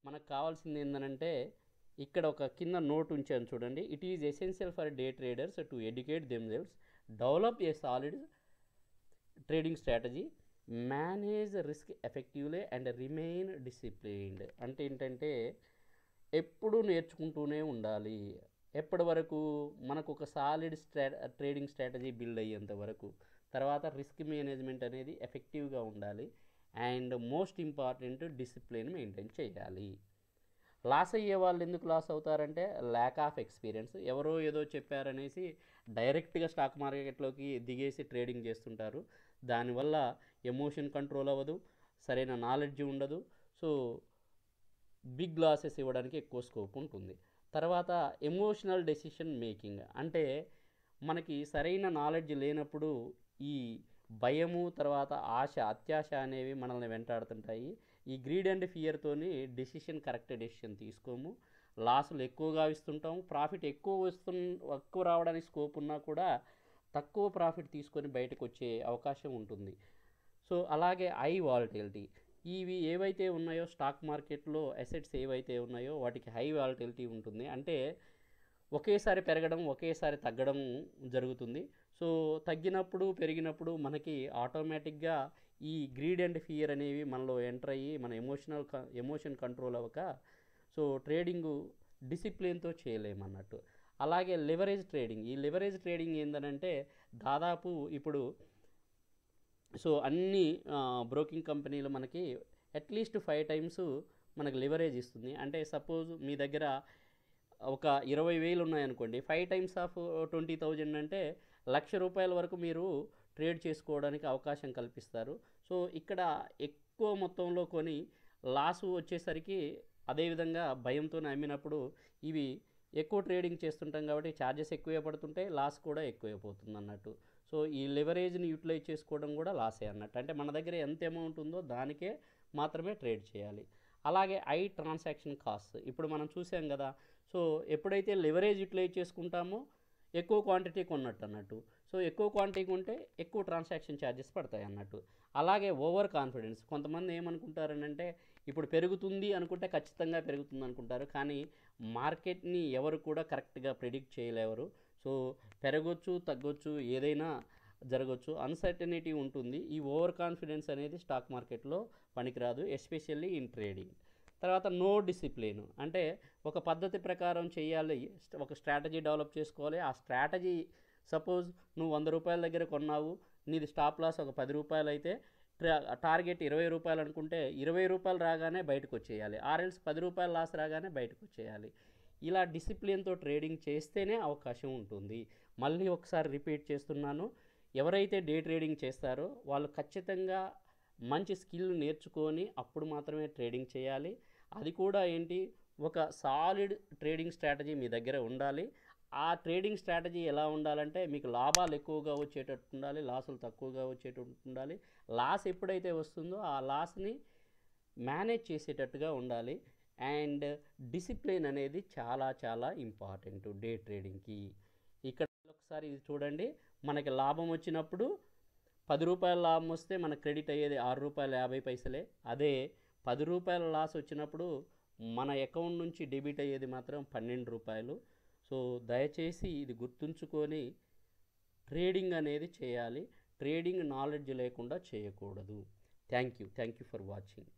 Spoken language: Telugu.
మనకు కావాల్సింది ఏంటంటే ఇక్కడ ఒక కింద నోట్ ఉంచాను చూడండి. It is essential for day traders to educate themselves, develop a solid trading strategy, manage risk effectively and remain disciplined. అంటే ఏంటంటే ఎప్పుడు నేర్చుకుంటూనే ఉండాలి. ఎప్పటి వరకు మనకు ఒక సాలిడ్ ట్రేడింగ్ స్ట్రాటజీ బిల్డ్ అయ్యేంత వరకు. తర్వాత రిస్క్ మేనేజ్మెంట్ అనేది ఎఫెక్టివ్గా ఉండాలి. And most important discipline maintain చేయాలి. లాస్ అయ్యే వాళ్ళు ఎందుకు లాస్ అవుతారంటే ల్యాక్ ఆఫ్ ఎక్స్పీరియన్స్. ఎవరో ఏదో చెప్పారనేసి డైరెక్ట్గా స్టాక్ మార్కెట్లోకి దిగేసి ట్రేడింగ్ చేస్తుంటారు. దానివల్ల ఎమోషన్ కంట్రోల్ అవ్వదు, సరైన నాలెడ్జ్ ఉండదు. సో బిగ్ లాసెస్ ఇవ్వడానికి ఎక్కువ స్కోప్ ఉంటుంది. తర్వాత ఎమోషనల్ డెసిషన్ మేకింగ్. అంటే మనకి సరైన నాలెడ్జ్ లేనప్పుడు ఈ భయము, తర్వాత ఆశ, అత్యాశ అనేవి మనల్ని వెంటాడుతుంటాయి. ఈ గ్రీడ్ అండ్ ఫియర్తోని కరెక్ట్ డెసిషన్ తీసుకోము, లాసులు ఎక్కువగా ఇస్తుంటాం. ప్రాఫిట్ ఎక్కువ రావడానికి స్కోప్ ఉన్నా కూడా తక్కువ ప్రాఫిట్ తీసుకొని బయటకు వచ్చే అవకాశం ఉంటుంది. సో అలాగే హై వాలటిలిటీ. ఇవి ఏవైతే ఉన్నాయో స్టాక్ మార్కెట్లో అసెట్స్ ఏవైతే ఉన్నాయో వాటికి హై వాలటిలిటీ ఉంటుంది. అంటే ఒకేసారి పెరగడం, ఒకేసారి తగ్గడం జరుగుతుంది. సో తగ్గినప్పుడు, పెరిగినప్పుడు మనకి ఆటోమేటిక్గా ఈ గ్రీడ్ అండ్ ఫియర్ అనేవి మనలో ఎంటర్ అయ్యి మన ఎమోషన్ కంట్రోల్ అవ్వక సో ట్రేడింగు డిసిప్లిన్తో చేయలేమన్నట్టు. అలాగే లివరేజ్ ట్రేడింగ్. ఈ లివరేజ్ ట్రేడింగ్ ఏంటంటే దాదాపు ఇప్పుడు సో అన్ని బ్రోకింగ్ కంపెనీలు మనకి అట్లీస్ట్ 5 టైమ్స్ మనకు లివరేజ్ ఇస్తుంది. అంటే సపోజ్ మీ దగ్గర ఒక 20,000 ఉన్నాయనుకోండి, 5 టైమ్స్ ఆఫ్ 20,000 అంటే ₹1,00,000 వరకు మీరు ట్రేడ్ చేసుకోవడానికి అవకాశం కల్పిస్తారు. సో ఇక్కడ ఎక్కువ మొత్తంలో కొని లాసు వచ్చేసరికి అదేవిధంగా భయంతో అమ్మినప్పుడు ఇవి ఎక్కువ ట్రేడింగ్ చేస్తుంటాం కాబట్టి ఛార్జెస్ ఎక్కువే పడుతుంటాయి, లాస్ కూడా ఎక్కువైపోతుంది అన్నట్టు. సో ఈ లివరేజ్ని యూటిలైజ్ చేసుకోవడం కూడా లాసే అన్నట్టు. అంటే మన దగ్గర ఎంత అమౌంట్ ఉందో దానికే మాత్రమే ట్రేడ్ చేయాలి. అలాగే ట్రాన్సాక్షన్ కాస్ట్. ఇప్పుడు మనం చూసాం కదా. సో ఎప్పుడైతే లివరేజ్ యూటిలైజ్ చేసుకుంటామో ఎక్కువ క్వాంటిటీ కొన్నట్టు అన్నట్టు. సో ఎక్కువ క్వాంటిటీ కొంటే ఎక్కువ ట్రాన్సాక్షన్ ఛార్జెస్ పడతాయి అన్నట్టు. అలాగే ఓవర్ కాన్ఫిడెన్స్. కొంతమంది ఏమనుకుంటారనంటే ఇప్పుడు పెరుగుతుంది అనుకుంటే ఖచ్చితంగా పెరుగుతుంది అనుకుంటారు. కానీ మార్కెట్ని ఎవరు కూడా కరెక్ట్గా ప్రిడిక్ట్ చేయలేరు. సో పెరగొచ్చు, తగ్గొచ్చు, ఏదైనా జరగవచ్చు, అన్సర్టనిటీ ఉంటుంది. ఈ ఓవర్ కాన్ఫిడెన్స్ అనేది స్టాక్ మార్కెట్లో పనికిరాదు, ఎస్పెషల్లీ ఇన్ ట్రేడింగ్. తర్వాత నో డిసిప్లిన్. అంటే ఒక పద్ధతి ప్రకారం చేయాలి, ఒక స్ట్రాటజీ డెవలప్ చేసుకోవాలి. ఆ స్ట్రాటజీ సపోజ్ నువ్వు ₹100 దగ్గర కొన్నావు, నీది స్టాప్ లాస్ ఒక ₹10 అయితే టార్గెట్ ₹20 అనుకుంటే ₹20 రాగానే బయటకు వచ్చేయాలి, ఆర్ఎల్స్ ₹10 లాస్ రాగానే బయటకు వచ్చేయాలి. ఇలా డిసిప్లిన్తో ట్రేడింగ్ చేస్తేనే అవకాశం ఉంటుంది. మళ్ళీ ఒకసారి రిపీట్ చేస్తున్నాను, ఎవరైతే డే ట్రేడింగ్ చేస్తారో వాళ్ళు ఖచ్చితంగా మంచి స్కిల్ నేర్చుకొని అప్పుడు మాత్రమే ట్రేడింగ్ చేయాలి. అది కూడా ఏంటి, ఒక సాలిడ్ ట్రేడింగ్ స్ట్రాటజీ మీ దగ్గర ఉండాలి. ఆ ట్రేడింగ్ స్ట్రాటజీ ఎలా ఉండాలంటే మీకు లాభాలు ఎక్కువగా వచ్చేటట్టు ఉండాలి, లాసులు తక్కువగా వచ్చేటట్టు ఉండాలి. లాస్ ఎప్పుడైతే వస్తుందో ఆ లాస్ని మేనేజ్ చేసేటట్టుగా ఉండాలి. అండ్ డిసిప్లిన్ అనేది చాలా చాలా ఇంపార్టెంట్ డే ట్రేడింగ్కి. ఇక్కడ ఒకసారి ఇది చూడండి, మనకి లాభం వచ్చినప్పుడు ₹10 లాభం వస్తే మనకు క్రెడిట్ అయ్యేది ₹6.50. అదే ₹10 లాస్ వచ్చినప్పుడు మన అకౌంట్ నుంచి డెబిట్ అయ్యేది మాత్రం ₹12. సో దయచేసి ఇది గుర్తుంచుకొని ట్రేడింగ్ అనేది చేయాలి. ట్రేడింగ్ నాలెడ్జ్ లేకుండా చేయకూడదు. Thank you for watching.